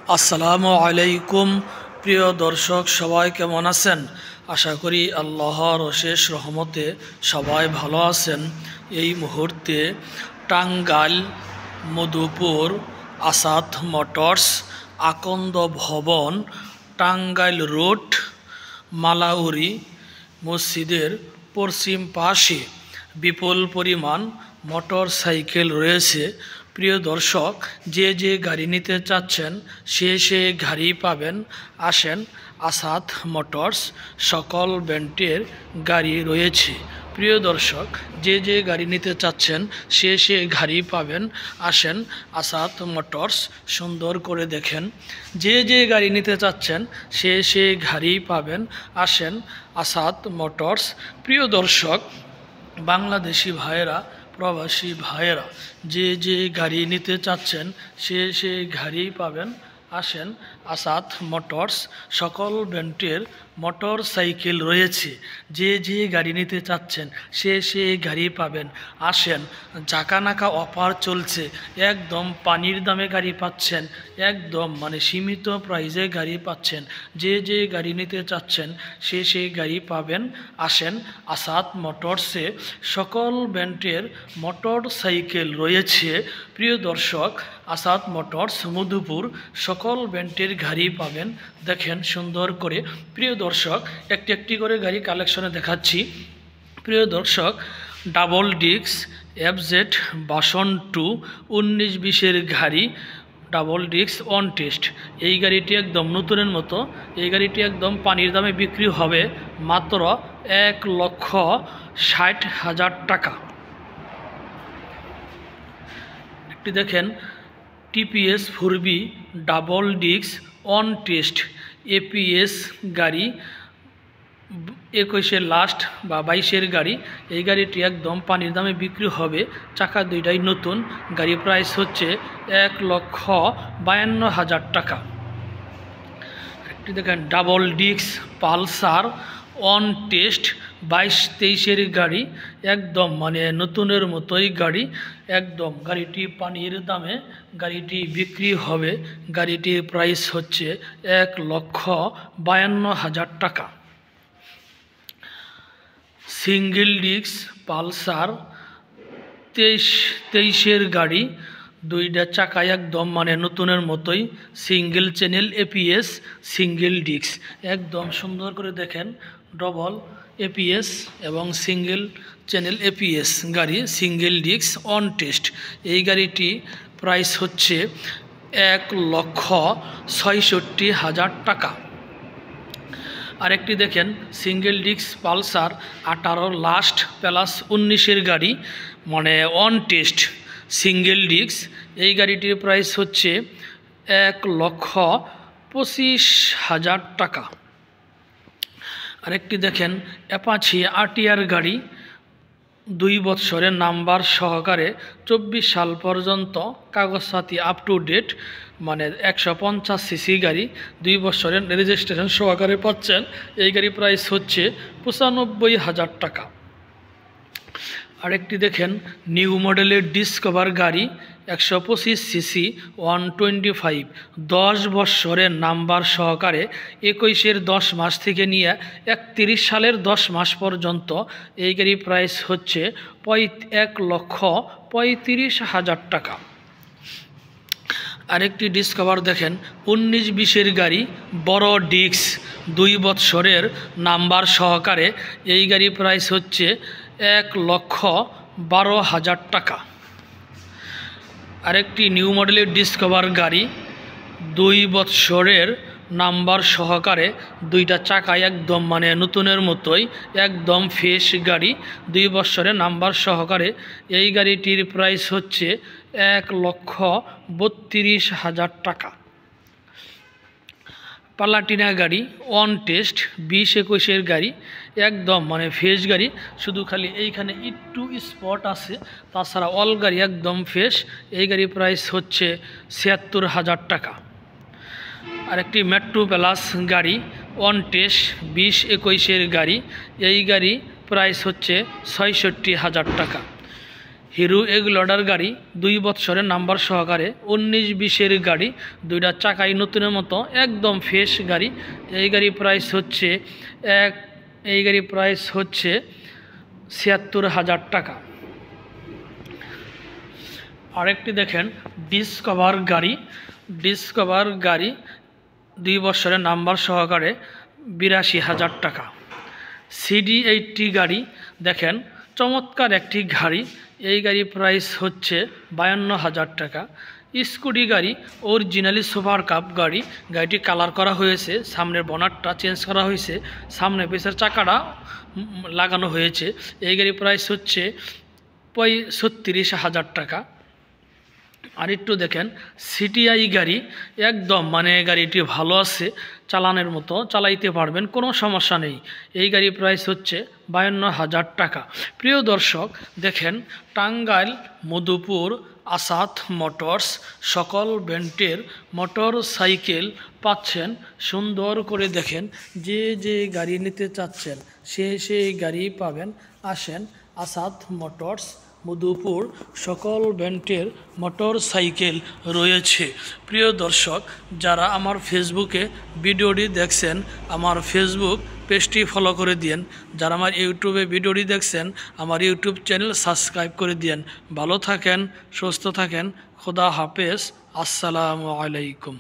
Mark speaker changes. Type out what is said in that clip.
Speaker 1: আসসালামু আলাইকুম প্রিয় দর্শক, সবাই কেমন আছেন? আশা করি আল্লাহর অশেষ রহমতে সবাই ভালো আছেন। এই মুহূর্তে টাঙ্গাইল মধুপুর আসাদ মোটরস আকন্দ ভবন টাঙ্গাইল রোড মালাউরি মসজিদের পশ্চিম পাশে বিপুল পরিমাণ মোটর সাইকেল রয়েছে। প্রিয় দর্শক, যে গাড়ি নিতে চাচ্ছেন সে গাড়ি পাবেন। আসেন, আসাদ মোটরস সকল ব্র্যান্ডের গাড়ি রয়েছে। প্রিয় দর্শক, যে গাড়ি নিতে চাচ্ছেন সে গাড়ি পাবেন। আসেন, আসাদ মোটরস সুন্দর করে দেখেন। যে গাড়ি নিতে চাচ্ছেন সে গাড়ি পাবেন। আসেন, আসাদ মোটরস। প্রিয় দর্শক, বাংলাদেশি ভাইয়েরা, প্রবাসী ভাইয়েরা যে গাড়ি নিতে চাচ্ছেন সে গাড়ি পাবেন। আসেন, আসাদ মোটরস সকল ব্র্যান্ডের মোটর সাইকেল রয়েছে। যে গাড়ি নিতে চাচ্ছেন সে গাড়ি পাবেন। আসেন, জাকানাকা অফার চলছে, একদম পানির দামে গাড়ি পাচ্ছেন, একদম সীমিত প্রাইজে গাড়ি পাচ্ছেন। যে গাড়ি নিতে চাচ্ছেন সে গাড়ি পাবেন। আসেন, আসাদ মোটরসে সকল ব্র্যান্ডের মোটর সাইকেল রয়েছে। প্রিয় দর্শক, আসাদ মোটরস মধুপুর সকল ব্র্যান্ডের গাড়ি পাবেন। দেখেন সুন্দর করে। প্রিয় দর্শক, একটি করে গাড়ি কালেকশনে দেখাচ্ছি। প্রিয় দর্শক, ডাবল ডিস্ক FZ ভার্সন 2 19-20 গাড়ি, ডাবল ডিস্ক অন টেস্ট। এই গাড়িটি একদম নতুনের মতো। এই গাড়িটি একদম পানির দামে বিক্রি হবে মাত্র 1,60,000 টাকা। একটি দেখেন TPS 4B double disc on test APS গাড়ি, 21-এর লাস্ট বা 22-এর গাড়ি। এই গাড়িটি একদম পানির দামে বিক্রি হবে, চাকা দুইটাই নতুন। গাড়ি প্রাইস হচ্ছে 1,52,000 টাকা। একটি দেখেন double disc Pulsar on test 22-23-এর গাড়ি, একদম নতুনের মতোই গাড়ি। একদম গাড়িটি পানির দামে গাড়িটি বিক্রি হবে। গাড়িটির প্রাইস হচ্ছে 1,52,000 টাকা। সিঙ্গেল ডিস্ক পালসার 23-23-এর গাড়ি, দুইটা চাকা একদম নতুনের মতোই, single channel APS single disc. একদম সুন্দর করে দেখেন, ডবল APS এবং সিঙ্গেল চ্যানেল APS গাড়ি, সিঙ্গেল ডিস্ক অন টেস্ট। এই গাড়িটি প্রাইস হচ্ছে 1,66,000 টাকা। আরেকটি দেখেন single disc Pulsar 18 last plus 19-এর গাড়ি, অন টেস্ট সিঙ্গেল ডিস্ক। এই গাড়িটির প্রাইস হচ্ছে 1,25,000 টাকা। আরেকটি দেখেন অ্যাপাচি RTR গাড়ি, 2 বছরের নাম্বার সহকারে, 24 সাল পর্যন্ত কাগজপাতি আপ টু ডেট, 150 সিসি গাড়ি, 2 বছরের রেজিস্ট্রেশন সহকারে পাচ্ছেন। এই গাড়ি প্রাইস হচ্ছে 95,000 টাকা। আরেকটি দেখেন নিউ মডেলের ডিসকভার গাড়ি, 125 সিসি 125, 10 বছরের নাম্বার সহকারে, 21-এর 10 মাস থেকে নিয়ে 31 সালের 10 মাস পর্যন্ত। এই গাড়ি প্রাইস হচ্ছে 1,35,000 টাকা। আরেকটি ডিসকভার দেখেন 19-20-এর গাড়ি, বড় ডিস্ক, 2 বছরের নাম্বার সহকারে। এই গাড়ি প্রাইস হচ্ছে 1,12,000 টাকা। আরেকটি নিউ মডেলের ডিসকভার গাড়ি, 2 বছরের নাম্বার সহকারে, দুইটা চাকা একদম নতুনের মতোই, একদম ফ্রেশ গাড়ি, 2 বছরের নাম্বার সহকারে। এই গাড়িটির প্রাইস হচ্ছে 1,32,000 টাকা। প্লাটিনা গাড়ি অন টেস্ট 20-21-এর গাড়ি, একদম ফ্রেশ গাড়ি, শুধু খালি এইখানে একটু স্পট আছে, তাছাড়া অল গাড়ি একদম ফ্রেশ। এই গাড়ি প্রাইস হচ্ছে 76,000 টাকা। আরেকটি মেট্রো প্লাস গাড়ি অন টেস্ট 20-21-এর গাড়ি, এই গাড়ি প্রাইস হচ্ছে 66,000 টাকা। হিরো এগুলোডার গাড়ি 2 বছরের নাম্বার সহকারে 19-20-এর গাড়ি, 2টা চাকাই নতুনের মতো একদম ফ্রেশ গাড়ি। এই গাড়ির প্রাইস হচ্ছে 76,000 টাকা। আরেকটি দেখেন ডিসকভার গাড়ি 2 বছরের নাম্বার সহকারে 82,000 টাকা। CD80 গাড়ি দেখেন চমৎকার একটি গাড়ি, এই গাড়ির প্রাইস হচ্ছে 52,000 টাকা। স্কুটি গাড়ি অরিজিনালি সুপার কাপ গাড়ি, গাড়িটি কালার করা হয়েছে, সামনের বনারটা চেঞ্জ করা হয়েছে, সামনে পেছনের চাকাটা লাগানো হয়েছে। এই গাড়ির প্রাইস হচ্ছে 36,000 টাকা। আর একটু দেখেন সিটিআই গাড়ি একদম গাড়িটি ভালো আছে, চালানের মতো চালাইতে পারবেন, কোনো সমস্যা নেই। এই গাড়ির প্রাইস হচ্ছে 52,000 টাকা। প্রিয় দর্শক দেখেন টাঙ্গাইল মধুপুর আসাদ মোটরস সকল ব্র্যান্ডের মোটর সাইকেল পাচ্ছেন। সুন্দর করে দেখেন, যে গাড়ি নিতে চাচ্ছেন সেই গাড়ি পাবেন। আসেন আসাদ মোটরস মধুপুর সকল ব্র্যান্ডের মোটর সাইকেল রয়েছে। প্রিয় দর্শক যারা আমার ফেসবুকে ভিডিওটি দেখছেন আমার ফেসবুক পেজটি ফলো করে দিন, যারা আমার ইউটিউবে ভিডিওটি দেখছেন আমার ইউটিউব চ্যানেল সাবস্ক্রাইব করে দিন। ভালো থাকেন, সুস্থ থাকেন, খোদা হাফেজ, আসসালামু আলাইকুম।